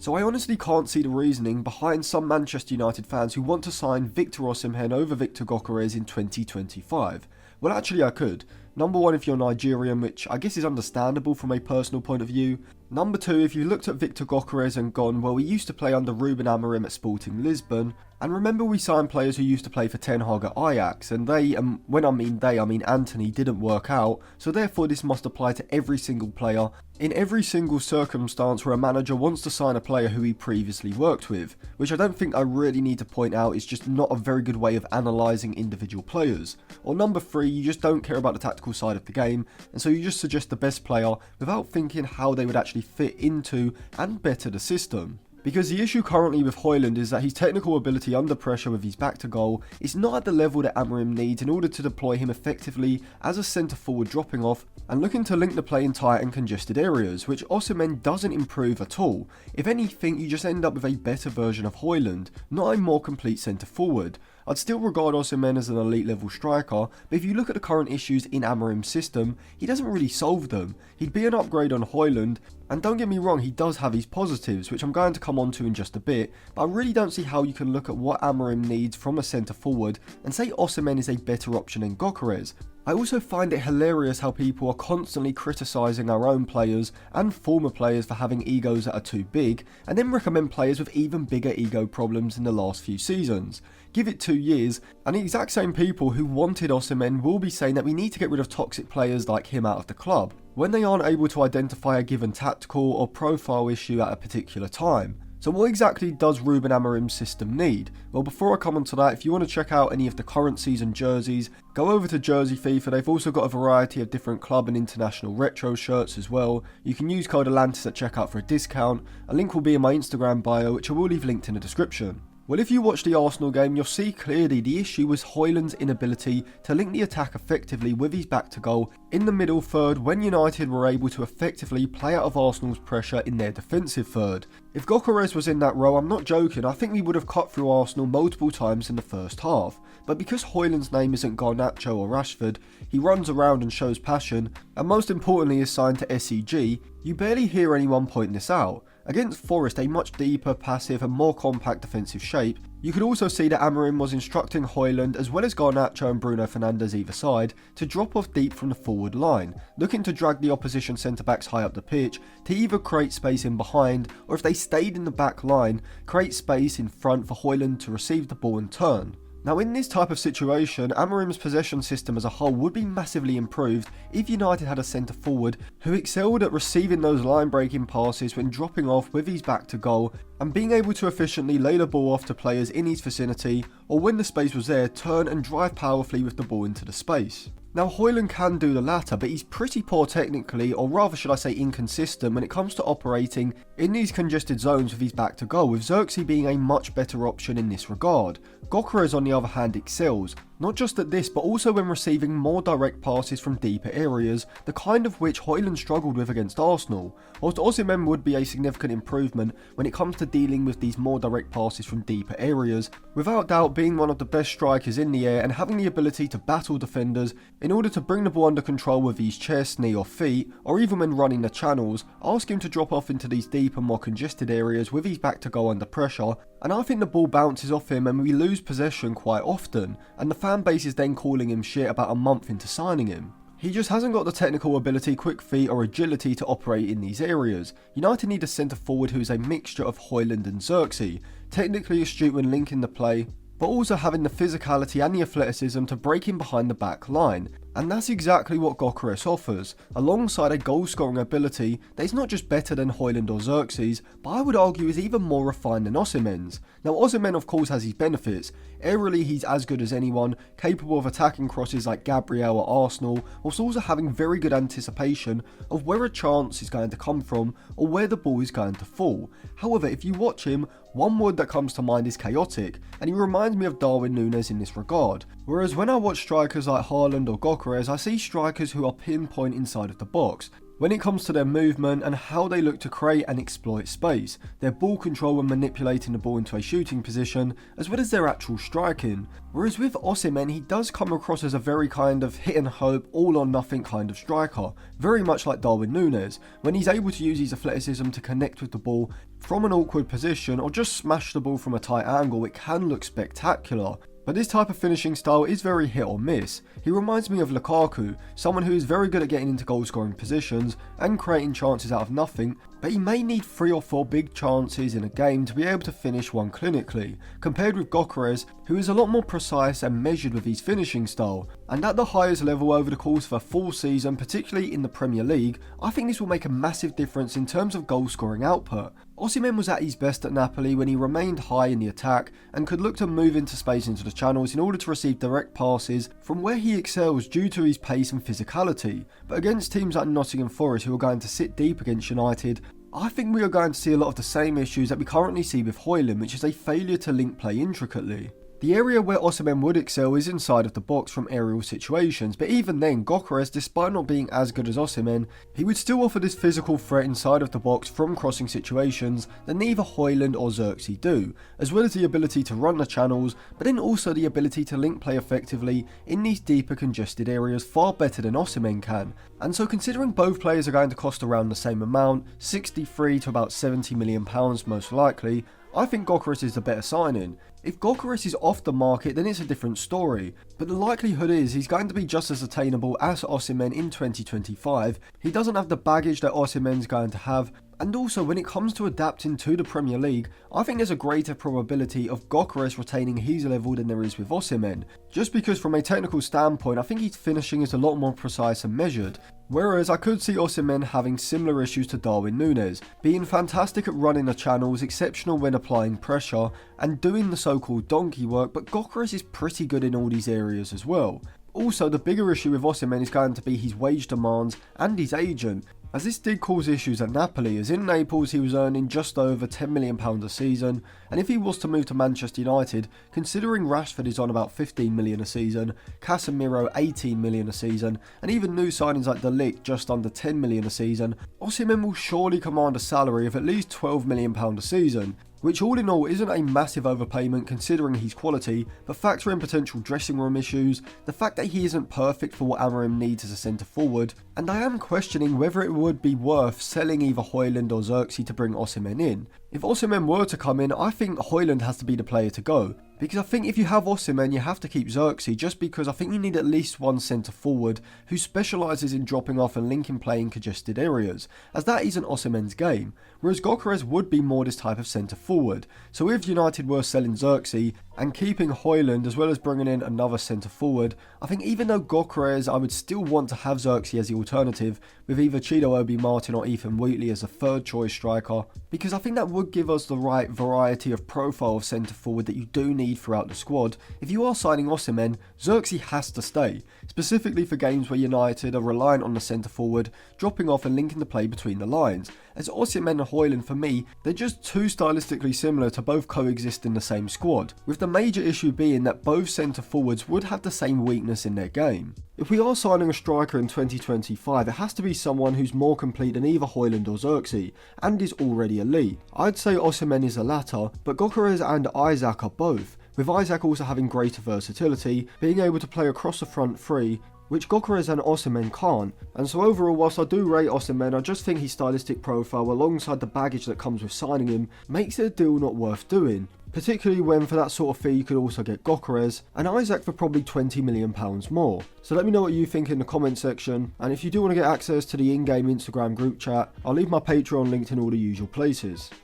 So I honestly can't see the reasoning behind some Manchester United fans who want to sign Victor Osimhen over Victor Gyökeres in 2025. Well, actually I could. Number one, if you're Nigerian, which I guess is understandable from a personal point of view. Number two, if you looked at Victor Gyökeres and gone, well, he used to play under Ruben Amorim at Sporting Lisbon, and remember we signed players who used to play for Ten Hag at Ajax, and they, when I mean they, I mean Anthony, didn't work out, so therefore this must apply to every single player, in every single circumstance where a manager wants to sign a player who he previously worked with, which I don't think I really need to point out is just not a very good way of analysing individual players. Or number three, you just don't care about the tactical side of the game, and so you just suggest the best player without thinking how they would actually fit into and better the system. Because the issue currently with Højlund is that his technical ability under pressure with his back to goal is not at the level that Amorim needs in order to deploy him effectively as a centre forward dropping off and looking to link the play in tight and congested areas, which Osimhen doesn't improve at all. If anything, you just end up with a better version of Højlund, not a more complete centre forward. I'd still regard Osimhen as an elite level striker, but if you look at the current issues in Amorim's system, he doesn't really solve them. He'd be an upgrade on Højlund, and don't get me wrong, he does have his positives, which I'm going to come on to in just a bit, but I really don't see how you can look at what Amorim needs from a centre forward and say Osimhen is a better option than Gyökeres. I also find it hilarious how people are constantly criticising our own players and former players for having egos that are too big, and then recommend players with even bigger ego problems in the last few seasons. Give it 2 years, and the exact same people who wanted Osimhen will be saying that we need to get rid of toxic players like him out of the club, when they aren't able to identify a given tactical or profile issue at a particular time. So what exactly does Ruben Amorim's system need? Well, before I come on to that, if you want to check out any of the current season jerseys, go over to Jersey FIFA. They've also got a variety of different club and international retro shirts as well. You can use code Atlantis at checkout for a discount. A link will be in my Instagram bio, which I will leave linked in the description. Well, if you watch the Arsenal game, you'll see clearly the issue was Højlund's inability to link the attack effectively with his back to goal in the middle third when United were able to effectively play out of Arsenal's pressure in their defensive third. If Gyökeres was in that role, I'm not joking, I think we would have cut through Arsenal multiple times in the first half. But because Højlund's name isn't Garnacho or Rashford, he runs around and shows passion, and most importantly is signed to SEG, you barely hear anyone point this out. Against Forest, a much deeper, passive and more compact defensive shape, you could also see that Amorim was instructing Højlund as well as Garnacho and Bruno Fernandes either side to drop off deep from the forward line, looking to drag the opposition centre-backs high up the pitch to either create space in behind, or if they stayed in the back line, create space in front for Højlund to receive the ball and turn. Now in this type of situation, Amorim's possession system as a whole would be massively improved if United had a centre forward who excelled at receiving those line breaking passes when dropping off with his back to goal and being able to efficiently lay the ball off to players in his vicinity, or when the space was there, turn and drive powerfully with the ball into the space. Now Højlund can do the latter, but he's pretty poor technically, or rather should I say inconsistent, when it comes to operating in these congested zones with his back to goal, with Xerxes being a much better option in this regard. Gyökeres on the other hand excels, not just at this but also when receiving more direct passes from deeper areas, the kind of which Højlund struggled with against Arsenal, whilst Osimhen would be a significant improvement when it comes to dealing with these more direct passes from deeper areas, without doubt being one of the best strikers in the air and having the ability to battle defenders in order to bring the ball under control with his chest, knee or feet, or even when running the channels, ask him to drop off into these deeper, more congested areas with his back to goal under pressure, and I think the ball bounces off him and we lose possession quite often, and the fan base is then calling him shit about a month into signing him. He just hasn't got the technical ability, quick feet or agility to operate in these areas. United need a centre forward who is a mixture of Højlund and Xerxes, technically astute when linking the play, but also having the physicality and the athleticism to break in behind the back line. And that's exactly what Gyökeres offers, alongside a goal-scoring ability that is not just better than Højlund or Xerxes, but I would argue is even more refined than Osimhen's. Now Osimhen of course has his benefits. Aerially he's as good as anyone, capable of attacking crosses like Gabriel at Arsenal, whilst also having very good anticipation of where a chance is going to come from or where the ball is going to fall. However, if you watch him, one word that comes to mind is chaotic, and he reminds me of Darwin Núñez in this regard. Whereas when I watch strikers like Haaland or Gyökeres, I see strikers who are pinpoint inside of the box. When it comes to their movement and how they look to create and exploit space, their ball control when manipulating the ball into a shooting position, as well as their actual striking. Whereas with Osimhen, he does come across as a very kind of hit and hope, all or nothing kind of striker, very much like Darwin Núñez, when he's able to use his athleticism to connect with the ball from an awkward position or just smash the ball from a tight angle, it can look spectacular. But this type of finishing style is very hit or miss. He reminds me of Lukaku, someone who is very good at getting into goal scoring positions and creating chances out of nothing, but he may need 3 or 4 big chances in a game to be able to finish one clinically, compared with Gyökeres, who is a lot more precise and measured with his finishing style. And at the highest level over the course of a full season, particularly in the Premier League, I think this will make a massive difference in terms of goal scoring output. Osimhen was at his best at Napoli when he remained high in the attack and could look to move into space into the channels in order to receive direct passes, from where he excels due to his pace and physicality. But against teams like Nottingham Forest, who are going to sit deep against United, I think we are going to see a lot of the same issues that we currently see with Højlund, which is a failure to link play intricately. The area where Osimhen would excel is inside of the box from aerial situations, but even then, Gyökeres, despite not being as good as Osimhen, he would still offer this physical threat inside of the box from crossing situations that neither Højlund or Xerxes do, as well as the ability to run the channels, but then also the ability to link play effectively in these deeper congested areas far better than Osimhen can. And so considering both players are going to cost around the same amount, 63 to about £70 million most likely, I think Gyökeres is the better signing. If Gyökeres is off the market, then it's a different story, but the likelihood is he's going to be just as attainable as Osimhen in 2025. He doesn't have the baggage that Osimhen's going to have, and also when it comes to adapting to the Premier League, I think there's a greater probability of Gyökeres retaining his level than there is with Osimhen, just because from a technical standpoint I think his finishing is a lot more precise and measured. Whereas I could see Osimhen having similar issues to Darwin Núñez, being fantastic at running the channels, exceptional when applying pressure, and doing the so-called donkey work, but Gyökeres is pretty good in all these areas as well. Also, the bigger issue with Osimhen is going to be his wage demands and his agent, as this did cause issues at Napoli, as in Naples he was earning just over £10 million a season, and if he was to move to Manchester United, considering Rashford is on about £15 million a season, Casemiro £18 million a season, and even new signings like De Ligt just under £10 million a season, Osimhen will surely command a salary of at least £12 million a season, which all in all isn't a massive overpayment considering his quality, but factor in potential dressing room issues, the fact that he isn't perfect for what Amorim needs as a centre forward, and I am questioning whether it would be worth selling either Højlund or Xerxes to bring Osimhen in. If Osimhen were to come in, I think Højlund has to be the player to go, because I think if you have Osimhen you have to keep Xerxes, just because I think you need at least one centre forward who specialises in dropping off and linking play in congested areas, as that isn't Osimhen's game, whereas Gyökeres would be more this type of centre forward. So if United were selling Xerxes and keeping Højlund as well as bringing in another centre forward, I think even though Gyökeres, I would still want to have Xerxes as the alternative, with either Chido Obi Martin or Ethan Wheatley as a third choice striker, because I think that would give us the right variety of profile of centre forward that you do need throughout the squad. If you are signing Osimhen, Xerxes has to stay, specifically for games where United are reliant on the centre forward dropping off and linking the play between the lines, as Osimhen and Højlund for me, they're just too stylistically similar to both coexist in the same squad, with the major issue being that both centre forwards would have the same weakness in their game. If we are signing a striker in 2025, it has to be someone who's more complete than either Højlund or Xerxes, and is already elite. I'd say Osimhen is the latter, but Gyökeres and Isaac are both, with Isaac also having greater versatility, being able to play across the front three, which Gyökeres and Osimhen can't. And so overall, whilst I do rate Osimhen, I just think his stylistic profile alongside the baggage that comes with signing him makes it a deal not worth doing, particularly when for that sort of fee you could also get Gyökeres and Isaac for probably £20 million more. So let me know what you think in the comment section, and if you do want to get access to the in-game Instagram group chat, I'll leave my Patreon linked in all the usual places.